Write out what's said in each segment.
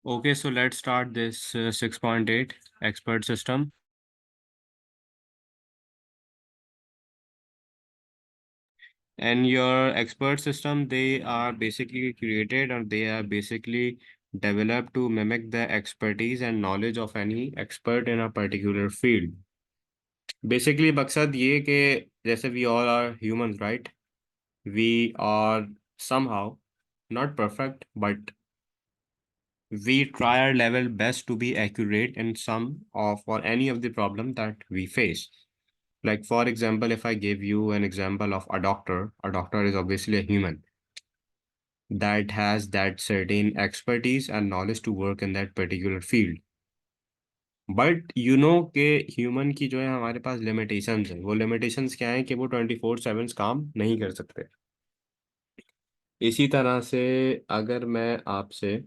Okay, so let's start this 6.8 expert system. And your expert system, they are basically created or they are basically developed to mimic the expertise and knowledge of any expert in a particular field. Basically, मकसद ये कि जैसे we all are humans, right? We are somehow not perfect, but we try our level best to be accurate in some of or any of the problem that we face. Like for example, if I give you an example of a doctor is obviously a human that has that certain expertise and knowledge to work in that particular field. But you know कि human की जो है हमारे पास limitations है। वो limitations क्या है कि वो 24/7 काम नहीं कर सकते। इसी तरह से अगर मैं आपसे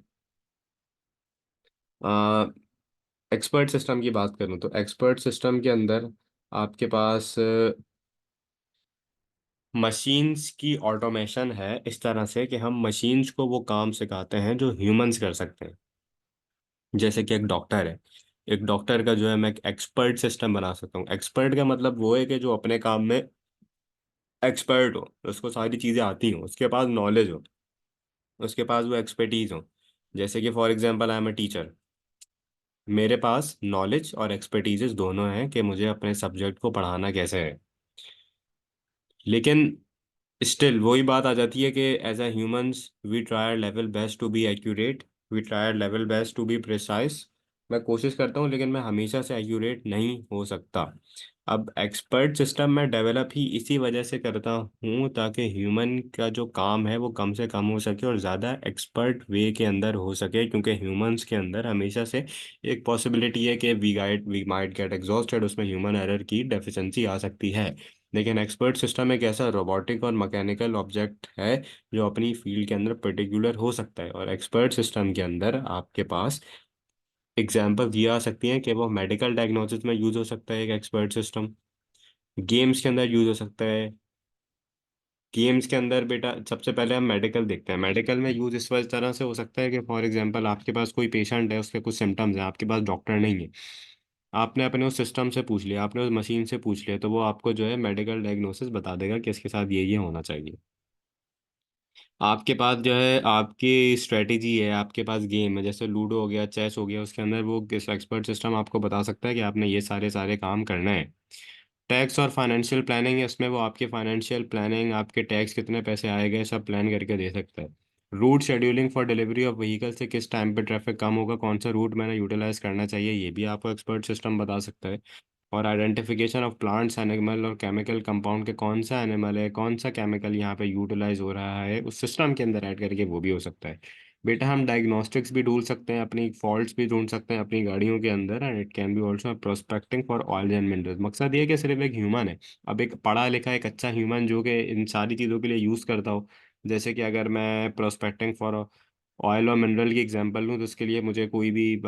एक्सपर्ट सिस्टम की बात करूं तो एक्सपर्ट सिस्टम के अंदर आपके पास मशीन्स की ऑटोमेशन है इस तरह से कि हम मशीन्स को वो काम सिखाते हैं जो ह्यूमंस कर सकते हैं। जैसे कि एक डॉक्टर है, एक डॉक्टर का जो है मैं एक एक्सपर्ट सिस्टम बना सकता हूँ। एक्सपर्ट का मतलब वो है कि जो अपने काम में एक्सपर्ट हो, उसको सारी चीज़ें आती हों, उसके पास नॉलेज हो, उसके पास वो एक्सपर्टीज हो। जैसे कि for example I am a teacher, मेरे पास नॉलेज और एक्सपर्टीजेस दोनों हैं कि मुझे अपने सब्जेक्ट को पढ़ाना कैसे है। लेकिन स्टिल वही बात आ जाती है कि as a humans we try level best to be accurate, we try level best to be precise. मैं कोशिश करता हूँ लेकिन मैं हमेशा से एक्यूरेट नहीं हो सकता। अब एक्सपर्ट सिस्टम मैं डेवलप ही इसी वजह से करता हूँ ताकि ह्यूमन का जो काम है वो कम से कम हो सके और ज़्यादा एक्सपर्ट वे के अंदर हो सके, क्योंकि ह्यूमंस के अंदर हमेशा से एक पॉसिबिलिटी है कि वी माइट गेट एग्जॉस्टेड, उसमें ह्यूमन एरर की डेफिशिएंसी आ सकती है। लेकिन एक्सपर्ट सिस्टम एक ऐसा रोबोटिक और मैकेनिकल ऑब्जेक्ट है जो अपनी फील्ड के अंदर पर्टिकुलर हो सकता है। और एक्सपर्ट सिस्टम के अंदर आपके पास एग्जांपल ये आ सकती हैं कि वो मेडिकल डायग्नोसिस में यूज हो सकता है एक एक्सपर्ट सिस्टम, गेम्स के अंदर यूज हो सकता है। गेम्स के अंदर बेटा सबसे पहले हम मेडिकल देखते हैं। मेडिकल में यूज इस वजह तरह से हो सकता है कि फॉर एग्जांपल आपके पास कोई पेशेंट है, उसके कुछ सिम्टम्स हैं, आपके पास डॉक्टर नहीं है, आपने अपने उस सिस्टम से पूछ लिया, आपने उस मशीन से पूछ लिया, तो वो आपको जो है मेडिकल डायग्नोसिस बता देगा कि इसके साथ ये होना चाहिए। आपके पास जो है आपकी स्ट्रेटेजी है, आपके पास गेम है जैसे लूडो हो गया, चेस हो गया, उसके अंदर वो किस एक्सपर्ट सिस्टम आपको बता सकता है कि आपने ये सारे सारे काम करना है। टैक्स और फाइनेंशियल प्लानिंग है, उसमें वो आपकी फाइनेंशियल प्लानिंग, आपके टैक्स कितने पैसे आएंगे सब प्लान करके दे सकता है। Route scheduling for delivery of vehicle, से किस टाइम पे ट्रैफिक कम होगा, कौन सा रूट मैंने यूटिलाइज करना चाहिए, ये भी आपको एक्सपर्ट सिस्टम बता सकता है। और आइडेंटिफिकेशन ऑफ प्लांट्स एनिमल और केमिकल कंपाउंड के कौन सा एनिमल है, कौन सा केमिकल यहाँ पे यूटिलाइज हो रहा है, उस सिस्टम के अंदर ऐड करके वो भी हो सकता है। बेटा हम डायग्नोस्टिक्स भी ढूंढ सकते हैं, अपनी फॉल्ट्स भी ढूंढ सकते हैं अपनी गाड़ियों के अंदर, and it can be also prospecting for oil and minerals. मकसद ये है कि सिर्फ एक ह्यूमन है, अब एक पढ़ा लिखा एक अच्छा ह्यूमन जो कि इन सारी चीज़ों के लिए यूज़ करता हो। जैसे कि अगर मैं प्रोस्पेक्टिंग फॉर ऑयल और मिनरल की एग्जांपल लूँ तो उसके लिए मुझे कोई भी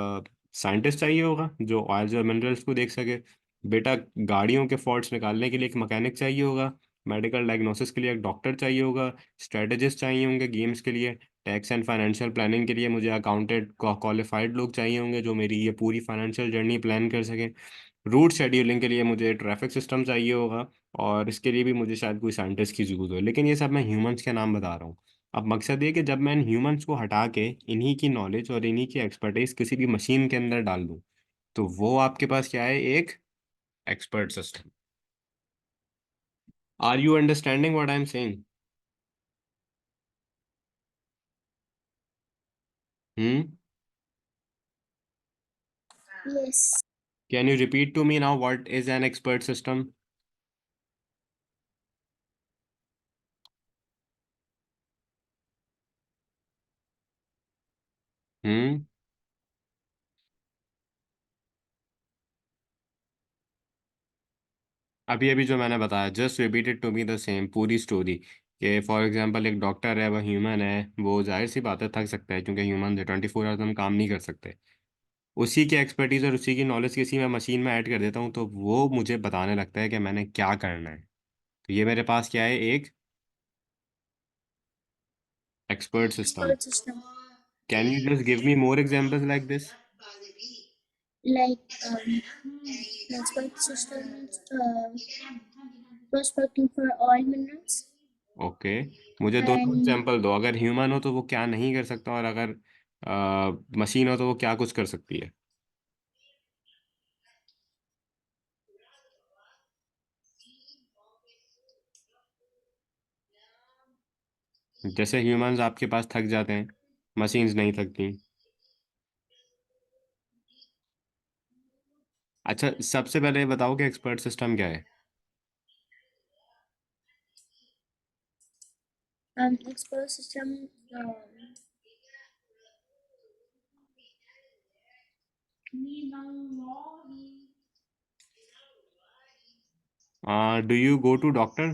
साइंटिस्ट चाहिए होगा जो ऑयल्स और मिनरल्स को देख सके। बेटा गाड़ियों के फॉल्ट्स निकालने के लिए एक मैकेनिक चाहिए होगा, मेडिकल डायग्नोसिस के लिए एक डॉक्टर चाहिए होगा, स्ट्रेटेजिस्ट चाहिए होंगे गेम्स के लिए, टैक्स एंड फाइनेंशियल प्लानिंग के लिए मुझे अकाउंटेंट क्वालिफाइड लोग चाहिए होंगे जो मेरी ये पूरी फाइनेंशियल जर्नी प्लान कर सकें। रूट शेड्यूलिंग के लिए मुझे ट्रैफिक सिस्टम चाहिए होगा, और इसके लिए भी मुझे शायद कोई साइंटिस्ट की जरूरत हो। लेकिन ये सब मैं ह्यूमंस के नाम बता रहा हूँ। अब मकसद ये कि जब मैं इन ह्यूमंस को हटा के इन्हीं की नॉलेज और इन्हीं की एक्सपर्टीज किसी भी मशीन के अंदर डाल दूँ, तो वो आपके पास क्या है, एक expert system. Are you understanding what I am saying? Hmm. Yes. Can you repeat to me now what is an expert system? Hmm. अभी अभी जो मैंने बताया, just repeat it to me the same पूरी स्टोरी। कि for example एक doctor है, वह ह्यूमन है, वो जाहिर सी बात है थक सकता है क्योंकि ह्यूमन 24 आवर्स हम काम नहीं कर सकते। उसी की एक्सपर्टीज और उसी की नॉलेज किसी मैं मशीन में ऐड कर देता हूँ तो वो मुझे बताने लगता है कि मैंने क्या करना है। तो ये मेरे पास क्या है, एक expert system. Expert system. Can you just give me more examples like this? Like transport systems, prospecting for oil minerals, okay, मुझे दोनों and एग्जांपल दो। अगर ह्यूमन हो तो वो क्या नहीं कर सकता, और अगर मशीन हो तो वो क्या कुछ कर सकती है? जैसे ह्यूमंस आपके पास थक जाते हैं, मशीन्स नहीं थकती। अच्छा, सबसे पहले ये बताओ कि एक्सपर्ट सिस्टम क्या है? export system. Um, do you go to doctor?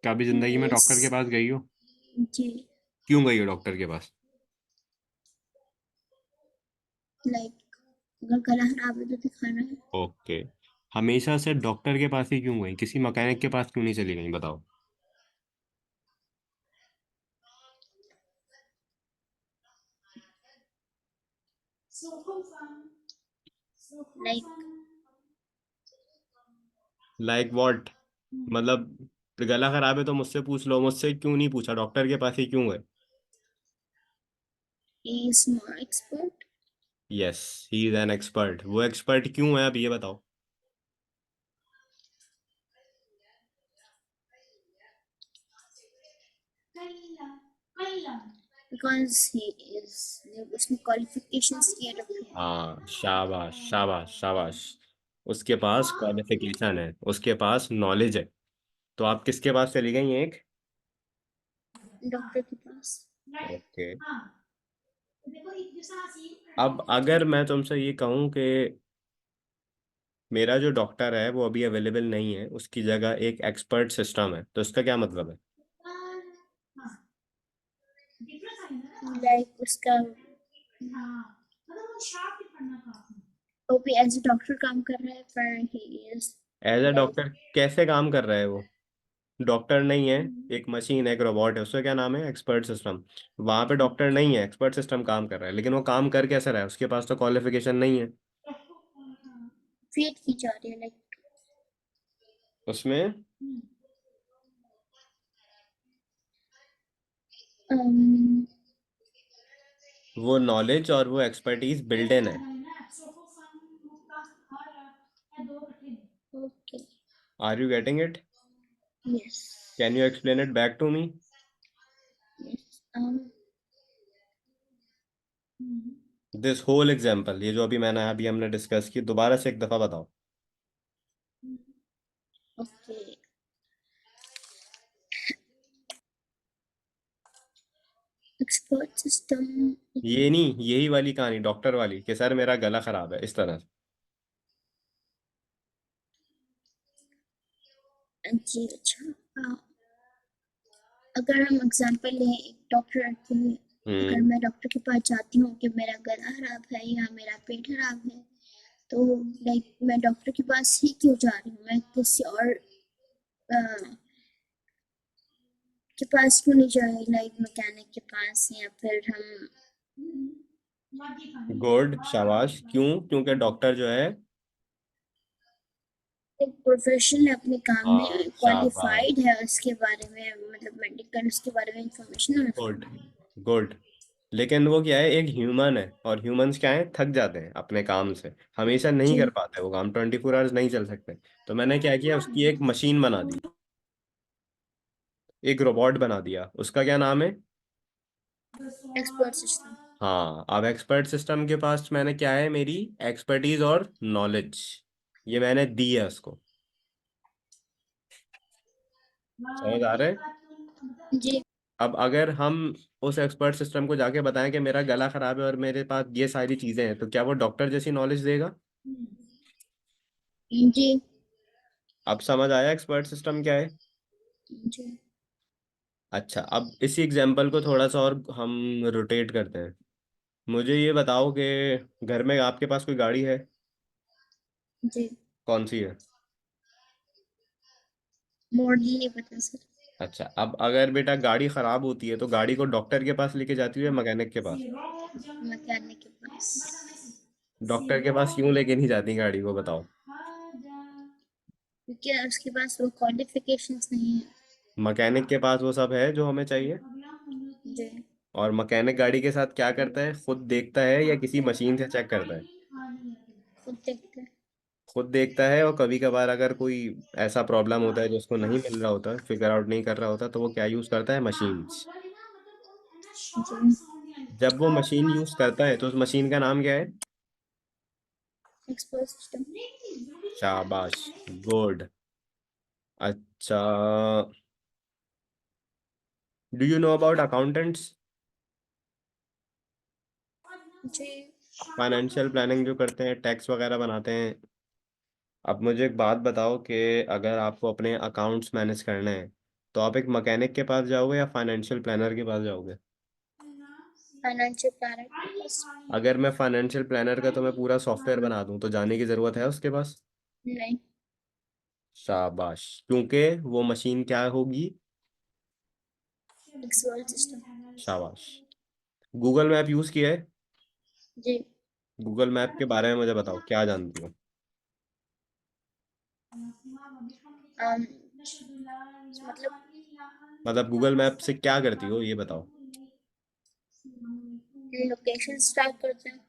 कभी जिंदगी में डॉक्टर के yes, पास गई हो? जी, क्यों गई हो डॉक्टर के पास? like अगर गला खराब है तो दिखाना है। ओके, हमेशा से डॉक्टर के पास ही क्यों गई, किसी मैकेनिक के पास क्यों नहीं चली गई, बताओ? Like like what? मतलब गला खराब है तो मुझसे पूछ लो, मुझसे क्यों नहीं पूछा, डॉक्टर के पास ही क्यों गए? he is more expert yes, he is an expert. वो एक्सपर्ट क्यों है, अब ये बताओ। because he is उसने qualifications किए रखे हैं। हाँ, शाबाश शाबाश शाबाश। उसके पास क्वालिफिकेशन है, उसके पास नॉलेज है। तो आप किसके पास चली गई एक? डॉक्टर के पास। ओके, अब अगर मैं तुमसे ये कहूँ कि मेरा जो डॉक्टर है वो अभी अवेलेबल नहीं है, उसकी जगह एक एक्सपर्ट सिस्टम है, तो इसका क्या मतलब है? लाइक उसका वो भी एज ए डॉक्टर काम कर रहा है पर he is as a like doctor कैसे काम कर रहा है वो? डॉक्टर नहीं है, एक मशीन है, एक रोबोट है, उसका क्या नाम है? Expert system. वहां पे डॉक्टर नहीं है, एक्सपर्ट सिस्टम काम कर रहा है, लेकिन वो काम कर कैसे रहा है? उसके पास तो क्वालिफिकेशन नहीं है फीड की जा रही है लाइक उसमें। वो नॉलेज और वो एक्सपर्टीज बिल्ट इन है। Okay are you getting it? Yes can you explain it back to me? Yes this whole example, ये जो अभी मैंने अभी हमने डिस्कस की, दोबारा से एक दफा बताओ। ओके एक्सपर्ट सिस्टम ये नहीं, यही वाली कहानी डॉक्टर वाली कि सर मेरा गला खराब है, इस तरह से। जी अच्छा अगर हम एग्जांपल लें एक डॉक्टर के अगर हम्म। मैं डॉक्टर के पास जाती हूँ कि मेरा गला खराब है या मेरा पेट खराब है तो लाइक मैं डॉक्टर के पास ही क्यों जा रही हूँ मैं किसी और के पास क्यों नहीं जा रही लाइक मैकेनिक के पास या फिर हम गुड, शाबाश। क्यों? क्योंकि डॉक्टर जो है, एक प्रोफेशनल अपने काम हाँ में शाबाश, क्वालिफाइड है उसके बारे में मतलब मेडिकल उसके बारे में इंफॉर्मेशन है गुड उसको गुड। लेकिन वो क्या है, एक ह्यूमन है, और ह्यूमंस क्या है, थक जाते हैं अपने काम से, हमेशा नहीं कर जी पाते वो काम, 24 आवर्स नहीं चल सकते। तो मैंने क्या किया, उसकी एक मशीन बना दी, एक रोबोट बना दिया, उसका क्या नाम है? एक्सपर्ट सिस्टम हाँ, अब एक्सपर्ट सिस्टम के पास मैंने क्या है, मेरी एक्सपर्टीज और नॉलेज, ये मैंने दी है उसको। समझ आ रहा है? जी अब अगर हम उस एक्सपर्ट सिस्टम को जाके बताएं कि मेरा गला खराब है और मेरे पास ये सारी चीजें हैं, तो क्या वो डॉक्टर जैसी नॉलेज देगा? जी अब समझ आया एक्सपर्ट सिस्टम क्या है? जी अच्छा, अब इसी एग्जाम्पल को थोड़ा सा और हम रोटेट करते हैं। मुझे ये बताओ कि घर में आपके पास कोई गाड़ी है? जी कौन सी है? मॉडल नहीं पता सर अच्छा, अब अगर बेटा गाड़ी खराब होती है तो गाड़ी को डॉक्टर के पास लेके जाती है या मैकेनिक के पास? मैकेनिक के पास। डॉक्टर के पास क्यों लेके नहीं जाती गाड़ी को, बताओ। क्योंकि उसके पास वो क्वालिफिकेशंस नहीं है। मैकेनिक के पास वो सब है जो हमें चाहिए। जी। और मैकेनिक गाड़ी के साथ क्या करता है, खुद देखता है या किसी मशीन से चेक करता है? खुद देखते हैं। खुद देखता है, और कभी कभार अगर कोई ऐसा प्रॉब्लम होता है जो उसको नहीं मिल रहा होता, फिगर आउट नहीं कर रहा होता, तो वो क्या यूज करता है, मशीन्स। जी। जब वो मशीन यूज करता है तो उस मशीन का नाम क्या है? Expert system. शाबाश, गुड। अच्छा, do you know about accountants? जी। फाइनेंशियल प्लानिंग जो करते हैं, टैक्स वगैरह बनाते हैं। अब मुझे एक बात बताओ कि अगर आपको अपने अकाउंट्स मैनेज करने हैं तो आप एक मैकेनिक के पास जाओगे या फाइनेंशियल प्लानर के पास जाओगे? Financial planner. अगर मैं फाइनेंशियल प्लानर का तुम्हें पूरा सॉफ्टवेयर बना दूं तो जाने की ज़रूरत है उसके पास? नहीं। शाबाश, क्योंकि वो मशीन क्या होगी? Expert system. शाबाश। गूगल मैप यूज़ किया है? जी। गूगल मैप के बारे में मुझे बताओ, क्या जानती हो? um, मतलब मतलब गूगल मैप से क्या करती हो, ये बताओ। लोकेशन ट्रैक करते हैं।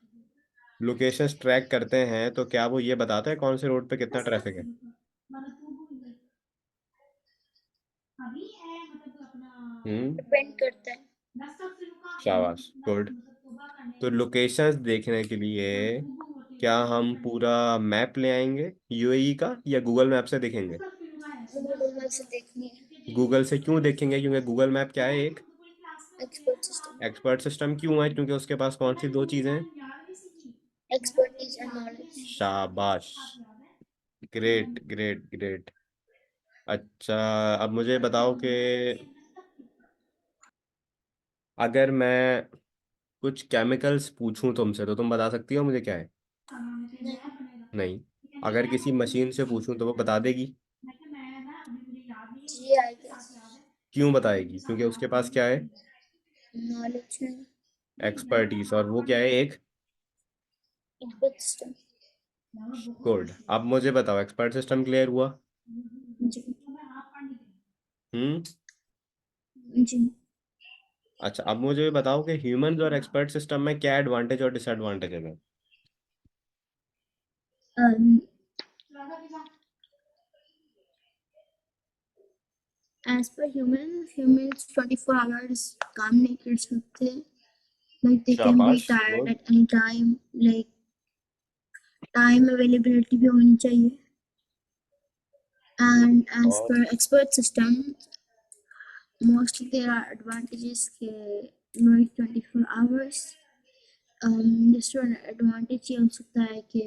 लोकेशंस ट्रैक करते हैं तो क्या वो ये बताता है कौन से रोड पे कितना ट्रैफिक है? हम्म। डिपेंड करता है। शाबाश, गुड। तो लोकेशंस देखने के लिए क्या हम पूरा मैप ले आएंगे यूएई का, या गूगल मैप से देखेंगे? गूगल मैप से देखनी है। गूगल से क्यों देखेंगे, क्योंकि गूगल मैप क्या है, एक एक्सपर्ट सिस्टम। Expert system. क्यों है, क्योंकि उसके पास कौन सी दो चीजें हैं? Expertise and knowledge. शाबाश, ग्रेट ग्रेट ग्रेट। अच्छा, अब मुझे बताओ कि अगर मैं कुछ केमिकल्स पूछूं तुमसे तो तुम बता सकती हो मुझे क्या है? नहीं। अगर किसी मशीन से पूछूं तो वो बता देगी? जी आई गेस। क्यों बताएगी, क्योंकि उसके पास क्या है? नॉलेज है। एक्सपर्टीज, और वो क्या है, एक एक्सपर्ट सिस्टम। गुड। अब मुझे बताओ, एक्सपर्ट सिस्टम क्लियर हुआ? जी। हम्म। जी। अच्छा, अब मुझे बताओ कि ह्यूमंस और एक्सपर्ट सिस्टम में क्या एडवांटेज और डिसएडवांटेज है? um, as per humans 24 hours काम नहीं कर सकते. Like they can be शाबाश, tired good. at any time. Like time availability भी होनी चाहिए. गुड। And as और per expert system, mostly there are advantages के नहीं 24 hours. डिसएडवांटेज ये हो सकता है कि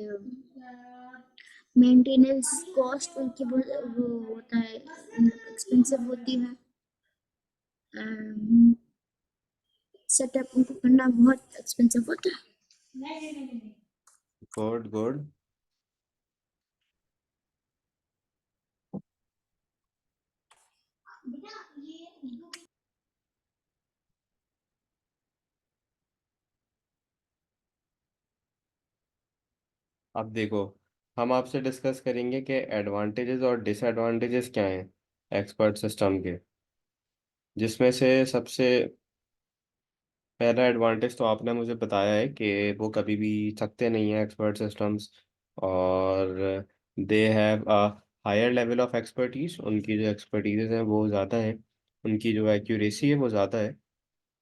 मेंटेनेंस कॉस्ट उनकी बहुत वो होता है, एक्सपेंसिव होती है. सेटअप उनको करना बहुत एक्सपेंसिव होता है. Good good. अब देखो, हम आपसे डिस्कस करेंगे कि एडवांटेजेस और डिसएडवांटेजेस क्या हैं एक्सपर्ट सिस्टम के, जिसमें से सबसे पहला एडवांटेज तो आपने मुझे बताया है कि वो कभी भी थकते नहीं हैं एक्सपर्ट सिस्टम्स, और they have a higher level of expertise. उनकी जो एक्सपर्टीज है वो ज़्यादा है, उनकी जो एक्यूरेसी है वो ज़्यादा है।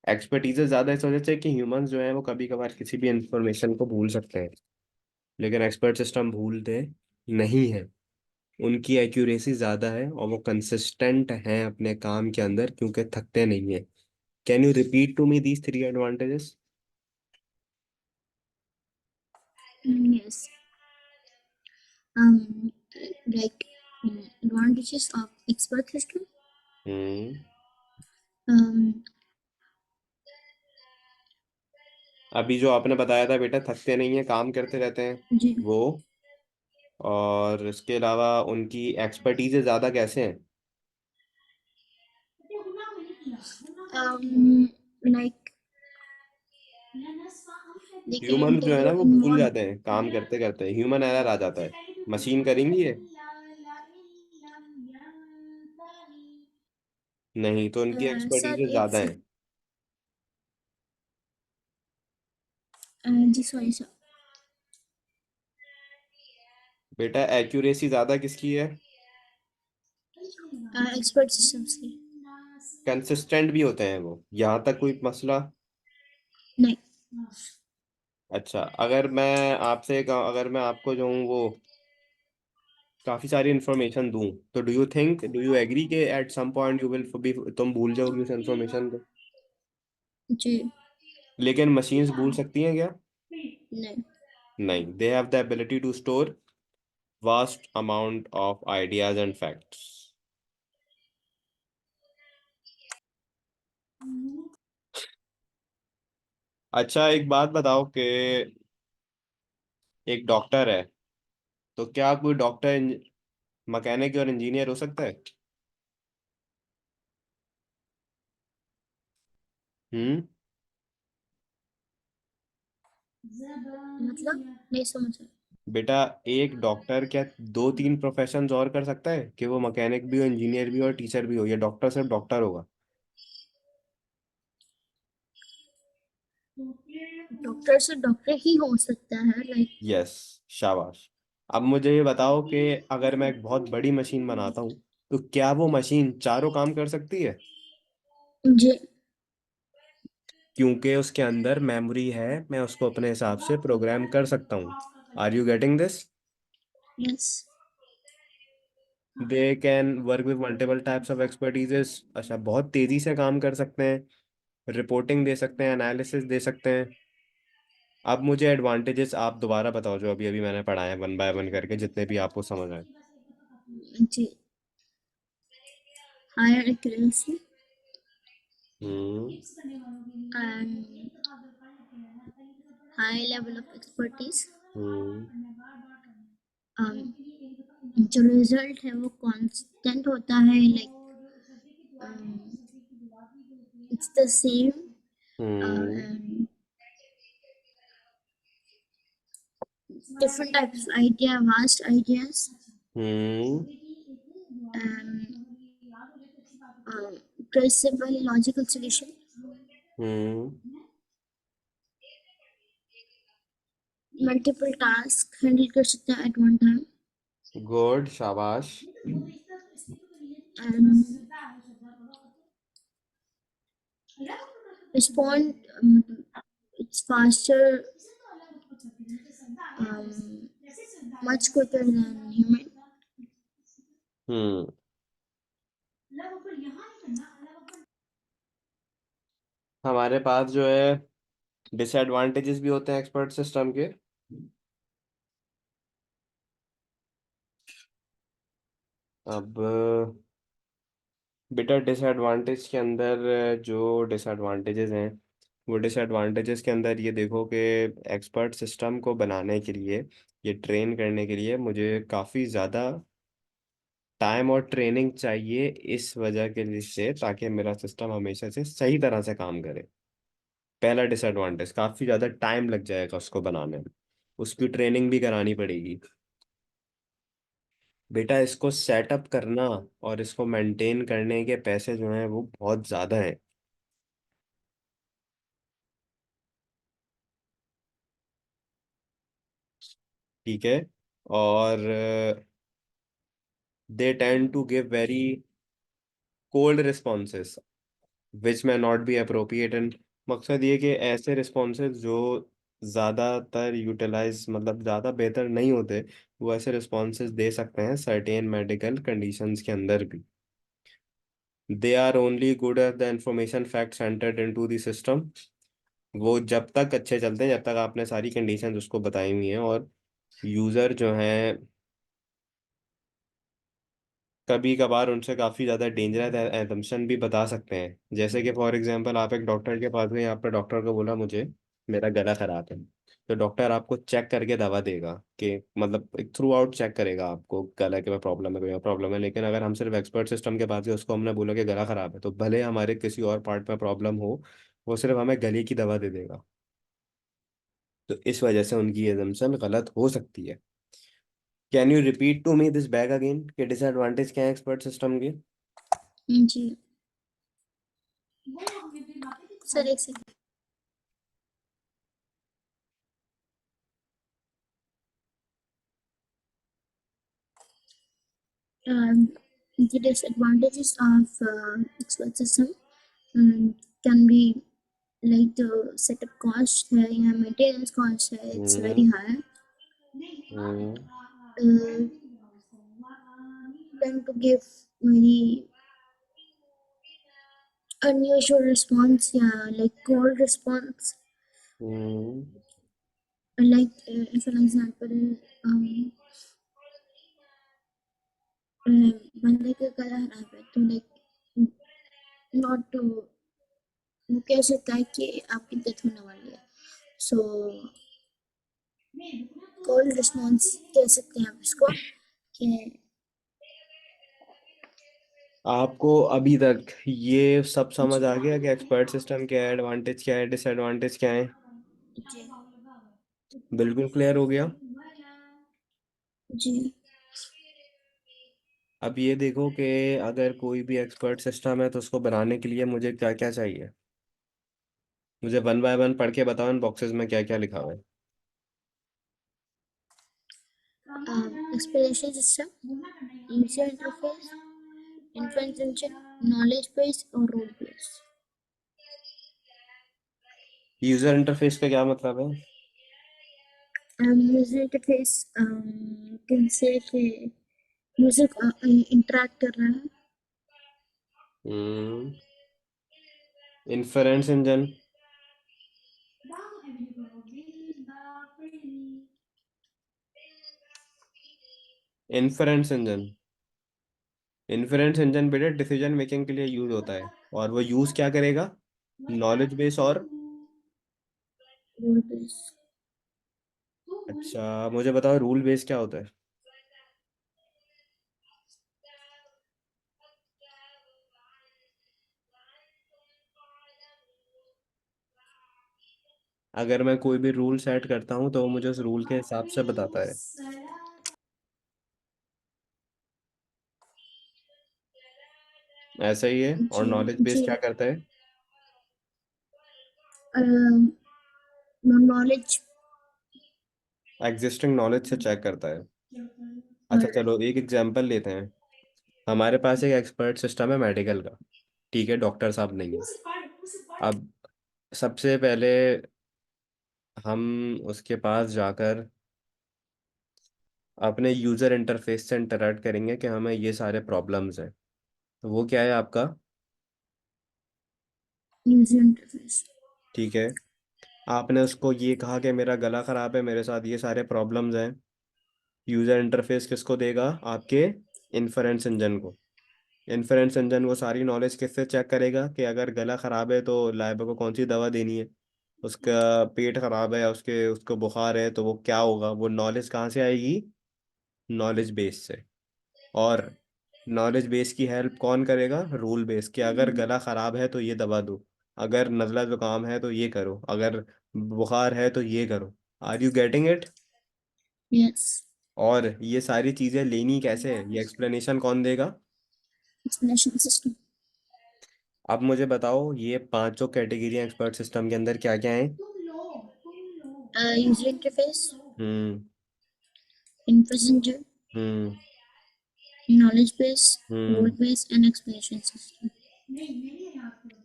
एक्सपर्टीज ज़्यादा इस वजह से कि ह्यूमंस जो है वो कभी कभार किसी भी इंफॉर्मेशन को भूल सकते हैं, लेकिन एक्सपर्ट सिस्टम भूलते नहीं है। उनकी एक्यूरेसी ज़्यादा है और वो कंसिस्टेंट हैं अपने काम के अंदर, क्योंकि थकते नहीं है। Can you repeat to me these three advantages? Yes. um like advantages of expert system. Hmm. um अभी जो आपने बताया था बेटा, थकते नहीं है, काम करते रहते हैं, जी. वो, और इसके अलावा उनकी एक्सपर्टीज ज़्यादा कैसे हैं? Like they can ह्यूमन जो है tell ना you वो in भूल what. जाते हैं काम करते करते, ह्यूमन एरर आ जाता है। मशीन करेंगी ये? नहीं, तो उनकी सर एक्सपर्टीज एक ज्यादा से है। जी सॉरी सर। बेटा एक्यूरेसी ज्यादा किसकी है? एक्सपर्ट सिस्टम्स की। कंसिस्टेंट भी होते हैं वो, यहाँ तक कोई मसला? नहीं। अच्छा, अगर मैं आपको जो हूँ वो काफी सारी इन्फॉर्मेशन दूं, तो डू यू एग्री के at some point you will be, तुम भूल जाओगी उस इन्फॉर्मेशन को? जी। लेकिन मशीन्स भूल सकती हैं क्या? नहीं। नहीं, they have the ability to store vast amount of ideas and facts. अच्छा, एक बात बताओ कि एक डॉक्टर है, तो क्या कोई डॉक्टर मैकेनिक और इंजीनियर हो सकता है? हम्म। मतलब नहीं समझा। बेटा, एक डॉक्टर क्या दो तीन प्रोफेशंस और कर सकता है कि वो मैकेनिक भी हो, इंजीनियर भी हो और टीचर भी हो, या डॉक्टर सिर्फ डॉक्टर होगा? डॉक्टर से डॉक्टर ही हो सकता है लाइक। यस, शाबाश। अब मुझे ये बताओ कि अगर मैं एक बहुत बड़ी मशीन बनाता हूँ, तो क्या वो मशीन चारों काम कर सकती है? जी। क्योंकि उसके अंदर मेमोरी है, मैं उसको अपने हिसाब से प्रोग्राम कर सकता हूँ। Are you getting this? Yes. They can work with multiple types of expertises. अच्छा, बहुत तेजी से काम कर सकते हैं, रिपोर्टिंग दे सकते हैं, एनालिसिस दे सकते हैं। अब मुझे एडवांटेजेस आप दोबारा बताओ जो अभी अभी मैंने पढ़ाए हैं, वन बाय वन करके, जितने भी आपको समझ आए। जी। Higher accuracy hmm. And high level of expertise. Hmm. जो रिजल्ट है वो कांस्टेंट होता है like it's the same hmm. And different types of idea, vast ideas, hmm. um, traceable logical solution, हम्म। multiple tasks handle कर सकते हैं at one time, good, शाबाश। and respond it's faster, um, much quicker than human. हम्म। हमारे पास जो है disadvantages भी होते हैं एक्सपर्ट सिस्टम के। अब बेटा, डिसएडवांटेज के अंदर जो डिसएडवांटेजेस हैं, वो डिसएडवांटेजेस के अंदर ये देखो कि एक्सपर्ट सिस्टम को बनाने के लिए, ये ट्रेन करने के लिए मुझे काफ़ी ज़्यादा टाइम और ट्रेनिंग चाहिए, इस वजह के लिए से ताकि मेरा सिस्टम हमेशा से सही तरह से काम करे। पहला डिसएडवांटेज, काफ़ी ज़्यादा टाइम लग जाएगा उसको बनाने में, उसकी ट्रेनिंग भी करानी पड़ेगी। बेटा, इसको सेटअप करना और इसको मेंटेन करने के पैसे जो हैं वो बहुत ज़्यादा हैं। ठीक है? और they tend to give very cold responses which may not be appropriate, and मकसद ये कि ऐसे रिस्पॉन्सेज जो ज़्यादातर यूटिलाइज, मतलब ज़्यादा बेहतर नहीं होते, वो ऐसे रिस्पॉन्सेज दे सकते हैं सर्टेन मेडिकल कंडीशंस के अंदर भी। They are only good at the information facts entered into the system. वो जब तक अच्छे चलते हैं जब तक आपने सारी कंडीशंस उसको बताई हुई हैं, और यूज़र जो हैं कभी कभार उनसे काफ़ी ज़्यादा डेंजरस एजम्पशन भी बता सकते हैं। जैसे कि फॉर एग्जांपल, आप एक डॉक्टर के पास गए, आपने डॉक्टर को बोला मुझे मेरा गला खराब है, तो डॉक्टर आपको चेक करके दवा देगा कि मतलब एक थ्रू आउट चेक करेगा आपको गला के में प्रॉब्लम है, कोई और प्रॉब्लम है। लेकिन अगर हम सिर्फ एक्सपर्ट सिस्टम के पास गए, उसको हमने बोला कि गला खराब है, तो भले हमारे किसी और पार्ट में प्रॉब्लम हो, वो सिर्फ हमें गले की दवा दे देगा। तो इस वजह से उनकी एजम्पशन गलत हो सकती है। Can you repeat to me this back again, कि डिसएडवांटेज क्या है एक्सपर्ट सिस्टम के? जी सर, एक second. The disadvantages of expert system can be like the setup cost है या maintenance cost है, it's very hmm. high. Hmm. Uh, tend to give very unusual response, yeah, like cold response. Hmm. Like if an example, um, बंदे का गला खराब है तो like not to, वो कह सकता है कि आपकी डेथ होने वाली है, सो कोल्ड रिस्पॉन्स कह सकते हैं आप इसको कि आपको अभी तक ये सब समझ जी आ गया कि एक्सपर्ट सिस्टम क्या है, एडवांटेज क्या है, डिसएडवांटेज क्या है? जी बिल्कुल क्लियर हो गया। जी। अब ये देखो कि अगर कोई भी एक्सपर्ट सिस्टम है तो उसको बनाने के लिए मुझे क्या क्या चाहिए। मुझे वन बाय वन पढ़ के बताओ इन बॉक्सेस में क्या क्या लिखा हुआ है। Explanation system, user interface, influence engine, knowledge base और रूल बेस। यूजर इंटरफेस का क्या मतलब है? यूजर इंटरफेस कैसे कि यूजर इंटरेक्ट कर रहा है। Hmm. Inference engine. Inference engine. Inference engine बेटा डिसीजन मेकिंग के लिए यूज होता है, और वो यूज क्या करेगा? नॉलेज बेस और। Rule base. अच्छा मुझे बताओ रूल बेस क्या होता है? अगर मैं कोई भी रूल सेट करता हूँ तो वो मुझे उस रूल के हिसाब से बताता है। ऐसा ही है। और जी नॉलेज बेस जी। क्या करता है? नॉलेज एग्जिस्टिंग नॉलेज से चेक करता है। अच्छा और चलो एक एग्जांपल लेते हैं। हमारे पास एक एक्सपर्ट सिस्टम है मेडिकल का, ठीक है, डॉक्टर साहब नहीं है। अब सबसे पहले हम उसके पास जाकर अपने यूजर इंटरफेस से इंटरेक्ट करेंगे कि हमें ये सारे प्रॉब्लम्स हैं। तो वो क्या है आपका? User interface. ठीक है। आपने उसको ये कहा कि मेरा गला खराब है, मेरे साथ ये सारे प्रॉब्लम्स हैं। यूजर इंटरफेस किसको देगा? आपके इन्फरेंस इंजन को। इन्फरेंस इंजन वो सारी नॉलेज किससे चेक करेगा कि अगर गला खराब है तो लाइबा को कौन सी दवा देनी है, उसका पेट खराब है, उसके उसको बुखार है तो वो क्या होगा। वो नॉलेज कहाँ से आएगी? नॉलेज बेस से। और नॉलेज बेस की हेल्प कौन करेगा? रूल बेस, कि अगर गला खराब है तो ये दवा दो, अगर नज़ला जुकाम है तो ये करो, अगर बुखार है तो ये करो। Are you getting it? Yes. और ये सारी चीज़ें लेनी कैसे है, ये एक्सप्लेनेशन कौन देगा? Explanation system. अब मुझे बताओ ये पांचों कैटेगरी एक्सपर्ट सिस्टम के अंदर क्या क्या है? User interface, hmm. Influence engine, hmm. knowledge base, role hmm. base, and explanation system.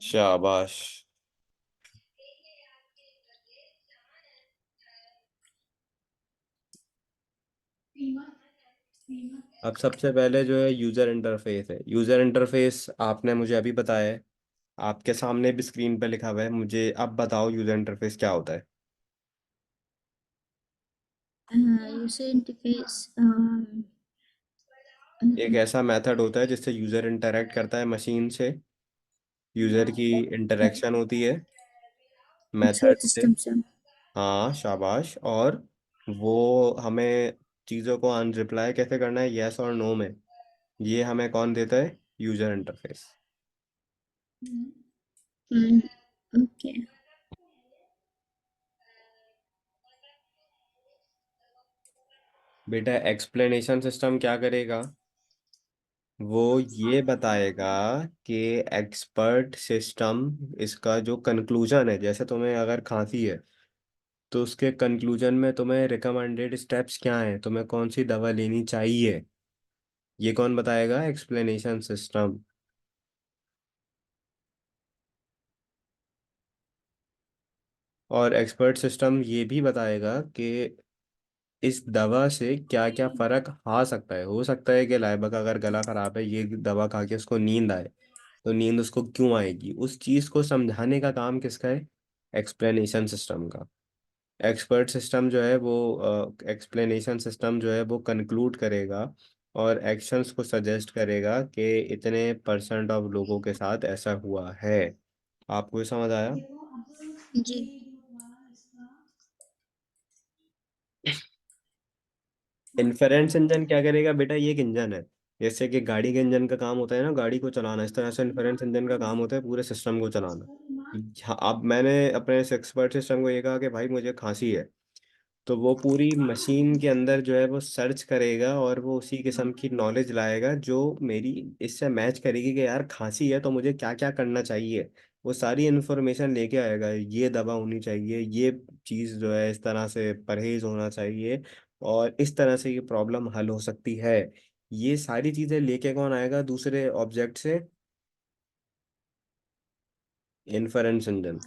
शाबाश। अब सबसे पहले जो है यूज़र इंटरफेस है। यूज़र इंटरफेस आपने मुझे अभी बताया है, आपके सामने भी स्क्रीन पे लिखा हुआ है। मुझे अब बताओ यूज़र इंटरफेस क्या होता है? User interface, एक ऐसा मेथड होता है जिससे यूज़र इंटरेक्ट करता है मशीन से, यूज़र की इंटरेक्शन होती है expert मेथड से। system, sir. हाँ शाबाश। और वो हमें चीज़ों को अनरिप्लाई कैसे करना है, यस और नो में, ये हमें कौन देता है? User interface. Mm, okay. बेटा एक्सप्लेनेशन सिस्टम क्या करेगा? वो ये बताएगा कि एक्सपर्ट सिस्टम, इसका जो कंक्लूजन है, जैसे तुम्हें अगर खांसी है तो उसके कंक्लूजन में तुम्हें रिकमेंडेड स्टेप्स क्या हैं, तुम्हें कौन सी दवा लेनी चाहिए, ये कौन बताएगा? Explanation system. और एक्सपर्ट सिस्टम ये भी बताएगा कि इस दवा से क्या क्या फर्क आ सकता है। हो सकता है कि लाइबा का अगर गला खराब है, ये दवा खा के उसको नींद आए, तो नींद उसको क्यों आएगी, उस चीज को समझाने का काम किसका है? एक्सप्लेनेशन सिस्टम का। एक्सपर्ट सिस्टम जो है वो, एक्सप्लेनेशन सिस्टम जो है वो कंक्लूड करेगा और एक्शंस को सजेस्ट करेगा कि इतने परसेंट ऑफ लोगों के साथ ऐसा हुआ है। आपको ये समझ आया? जी। इन्फेरेंस इंजन क्या करेगा बेटा? ये एक इंजन है, जैसे कि गाड़ी के इंजन का काम होता है ना गाड़ी को चलाना, इस तरह से इन्फेरेंस इंजन का काम होता है पूरे सिस्टम को चलाना। अब मैंने अपने एक्सपर्ट सिस्टम को ये कहा कि भाई मुझे खांसी है, तो वो पूरी मशीन के अंदर जो है वो सर्च करेगा और वो उसी किस्म की नॉलेज लाएगा जो मेरी इससे मैच करेगी कि यार खांसी है तो मुझे क्या क्या करना चाहिए। वो सारी इन्फॉर्मेशन लेके आएगा, ये दवा होनी चाहिए, ये चीज़ जो है इस तरह से परहेज होना चाहिए, और इस तरह से ये प्रॉब्लम हल हो सकती है। ये सारी चीज़ें लेके कौन आएगा दूसरे ऑब्जेक्ट से? Inference engine.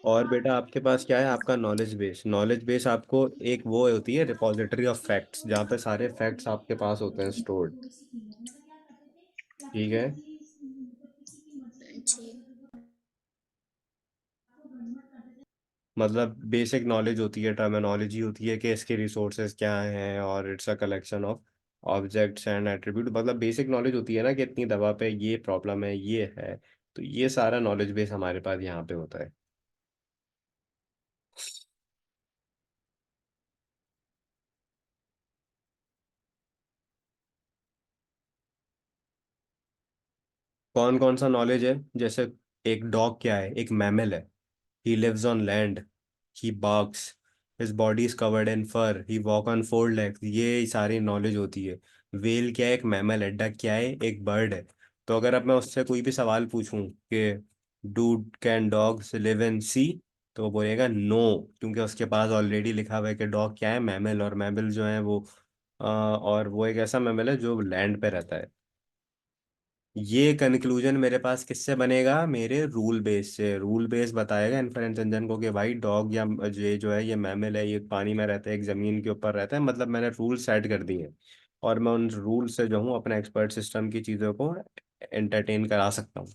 और बेटा आपके पास क्या है? आपका नॉलेज बेस। नॉलेज बेस आपको एक वो होती है रिपॉजिटरी ऑफ फैक्ट्स, जहाँ पे सारे फैक्ट्स आपके पास होते हैं स्टोर्ड। ठीक है। जी। मतलब बेसिक नॉलेज होती है, टर्मिनोलॉजी होती है कि इसके रिसोर्सेज क्या हैं, और it's a collection of objects and attribute. मतलब बेसिक नॉलेज होती है ना कि इतनी दवा पे ये प्रॉब्लम है, ये है। तो ये सारा नॉलेज बेस हमारे पास यहाँ पे होता है। कौन कौन सा नॉलेज है? जैसे एक डॉग क्या है? एक मैमल है। He lives on land. He barks. His body is covered in fur. He walk on four legs. ये सारी नॉलेज होती है। वेल क्या है? एक मैमल है। डक क्या है? एक बर्ड है। तो अगर अब मैं उससे कोई भी सवाल पूछूं कि do can dogs live in sea, तो वो बोलेगा नो, क्योंकि उसके पास ऑलरेडी लिखा हुआ है कि डॉग क्या है? मैमल। और मैमल जो है वो और वो एक ऐसा मैमल है जो लैंड पे रहता है। ये कंक्लूजन मेरे पास किससे बनेगा? मेरे रूल बेस से। रूल बेस बताएगा इन्फरेंस इंजन को कि भाई डॉग या ये जो है ये मैमल है, ये पानी में रहता है, एक जमीन के ऊपर रहता है, मतलब मैंने रूल सेट कर दिए हैं। और मैं उन रूल से जो हूँ अपने एक्सपर्ट सिस्टम की चीज़ों को एंटरटेन करा सकता हूँ।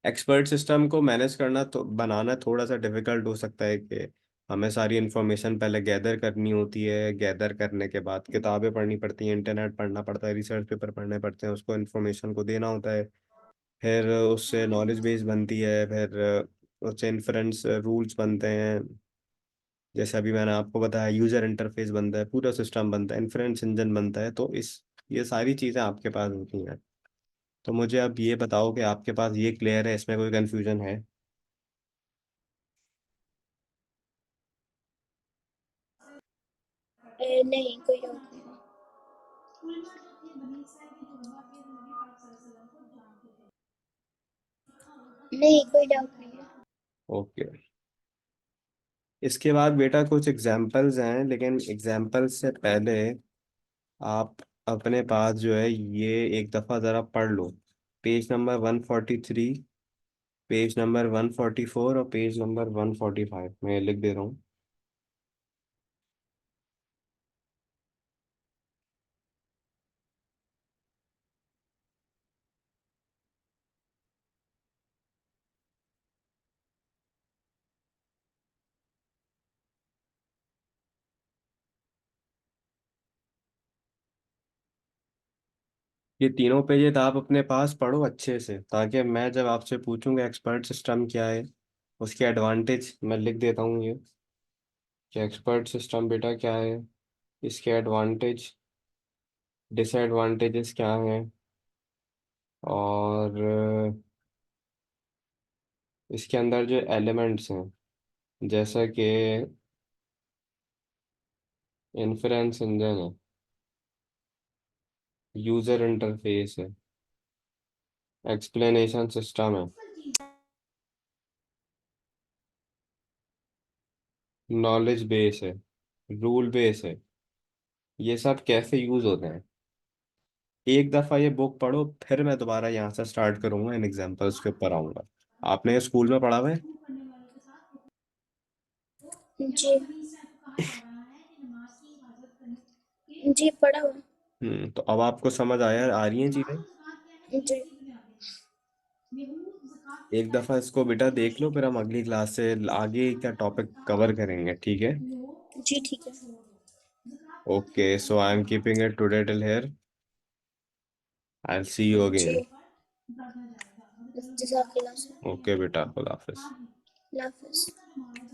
एक्सपर्ट सिस्टम को मैनेज करना तो बनाना थोड़ा सा डिफिकल्ट हो सकता है कि हमें सारी इन्फॉर्मेशन पहले गैदर करनी होती है, गैदर करने के बाद किताबें पढ़नी पड़ती हैं, इंटरनेट पढ़ना पड़ता है, रिसर्च पेपर पढ़ने पड़ते हैं, उसको इन्फॉर्मेशन को देना होता है, फिर उससे नॉलेज बेस बनती है, फिर उससे इन्फ्रेंस रूल्स बनते हैं, जैसे अभी मैंने आपको बताया यूजर इंटरफेस बनता है, पूरा सिस्टम बनता है, इन्फ्रेंस इंजन बनता है। तो इस ये सारी चीज़ें आपके पास होती हैं। तो मुझे अब ये बताओ कि आपके पास ये क्लियर है, इसमें कोई कंफ्यूजन है? नहीं, कोई डाउट नहीं। नहीं, कोई डाउट नहीं है। ओके। इसके बाद बेटा कुछ एग्जाम्पल्स हैं, लेकिन एग्जाम्पल्स से पहले आप अपने पास जो है ये एक दफ़ा ज़रा पढ़ लो। पेज नंबर 143, पेज नंबर 144 और पेज नंबर 145 मैं लिख दे रहा हूँ। ये तीनों पेजेस आप अपने पास पढ़ो अच्छे से, ताकि मैं जब आपसे पूछूंगा एक्सपर्ट सिस्टम क्या है, उसके एडवांटेज मैं लिख देता हूँ ये, कि एक्सपर्ट सिस्टम बेटा क्या है, इसके एडवांटेज डिसएडवांटेजेस क्या हैं, और इसके अंदर जो एलिमेंट्स हैं, जैसा कि इन्फ्रेंस इंजन है, यूजर इंटरफेस है, एक्सप्लेनेशन सिस्टम है, नॉलेज बेस है, रूल बेस है, ये सब कैसे यूज होते हैं। एक दफा ये बुक पढ़ो, फिर मैं दोबारा यहाँ से स्टार्ट करूंगा, इन एग्जांपल्स के ऊपर आऊंगा। आपने ये स्कूल में पढ़ा हुआ है? जी। जी पढ़ा हुआ। तो अब आपको समझ आया, आ रही हैं चीजें? जी। एक दफा इसको बेटा देख लो, फिर हम अगली क्लास से आगे का टॉपिक कवर करेंगे, ठीक है? जी ठीक है। Okay, so I am keeping it today till here. I will see you जी। अगेन। जज़ाकल्लाह। ओके बेटा, खुदा हाफिज। अल्लाह हाफ़िज़।